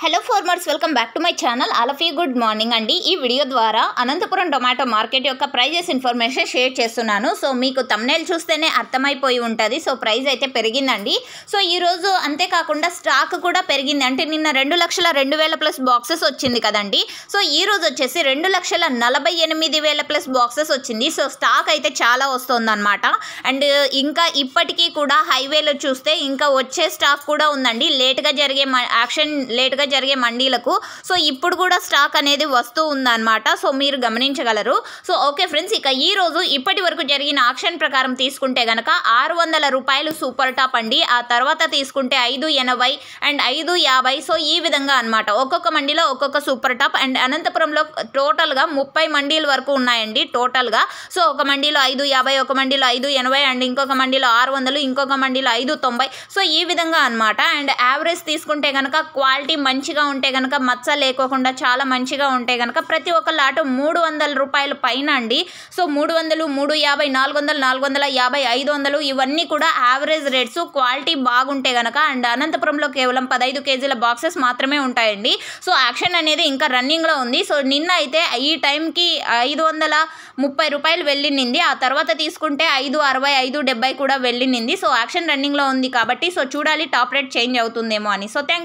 Hello farmers, welcome back to my channel. All of you good morning అండి. ఈ video ద్వారా Anantapuram tomato market యొక్క prices information share చేస్తున్నాను. So మీకు thumbnail చూస్తేనే అర్థమైపోయి ఉంటుంది. సో ప్రైస్ అయితే పెరిగిందండి. సో ఈరోజు అంతేకాకుండా స్టాక్ కూడా పెరిగింది. అంటే నిన్న 2,02,000 ప్లస్ బాక్సెస్ వచ్చింది కదండి. సో ఈ రోజు వచ్చేసి 2,48,000 ప్లస్ బాక్సెస్ వచ్చింది. సో స్టాక్ అయితే చాలా వస్తుందన్నమాట. అండ్ ఇంకా ఇప్పటికీ కూడా హైవేలో చూస్తే ఇంకా వచ్చే స్టాక్ కూడా ఉందండి. లేట్గా జరిగే మండీలకు. సో ఇప్పుడు కూడా స్టాక్ అనేది వస్తూ ఉందన్నమాట. సో మీరు గమనించగలరు. సో ఓకే ఫ్రెండ్స్, ఇక ఈ రోజు ఇప్పటి వరకు జరిగిన ఆక్షన్ ప్రకారం తీసుకుంటే గనక 600 రూపాయలు సూపర్ టాప్ అండి. ఆ తర్వాత తీసుకుంటే 580 అండ్ 550. సో ఈ విధంగా అనమాట. ఒక్కొక్క మండీలో ఒక్కొక్క సూపర్ టాప్. అండ్ అనంతపురంలో టోటల్గా 30 మండీల వరకు ఉన్నాయండి టోటల్గా. సో ఒక మండీలో 550, ఒక మండీలో 580 అండ్ ఇంకొక మండీలో 600, ఇంకొక మండీలో 590. సో ఈ విధంగా అనమాట. అండ్ యావరేజ్ తీసుకుంటే కనుక క్వాలిటీ మంచిగా ఉంటే కనుక మచ్చ లేకోకుండా చాలా మంచిగా ఉంటే కనుక ప్రతి ఒక్క లాటు 300 రూపాయల పైన అండి. సో 300, 350, 400, 450, 500 ఇవన్నీ కూడా యావరేజ్ రేట్స్. క్వాలిటీ బాగుంటే కనుక. అండ్ అనంతపురంలో కేవలం 15 కేజీల బాక్సెస్ మాత్రమే ఉంటాయండి. సో యాక్షన్ అనేది ఇంకా రన్నింగ్లో ఉంది. సో నిన్న అయితే ఈ టైంకి 530 రూపాయలు వెళ్ళింది. ఆ తర్వాత తీసుకుంటే 560, 570 కూడా వెళ్ళింది. సో యాక్షన్ రన్నింగ్లో ఉంది కాబట్టి సో చూడాలి టాప్ రేట్ చేంజ్ అవుతుందేమో అని. So thank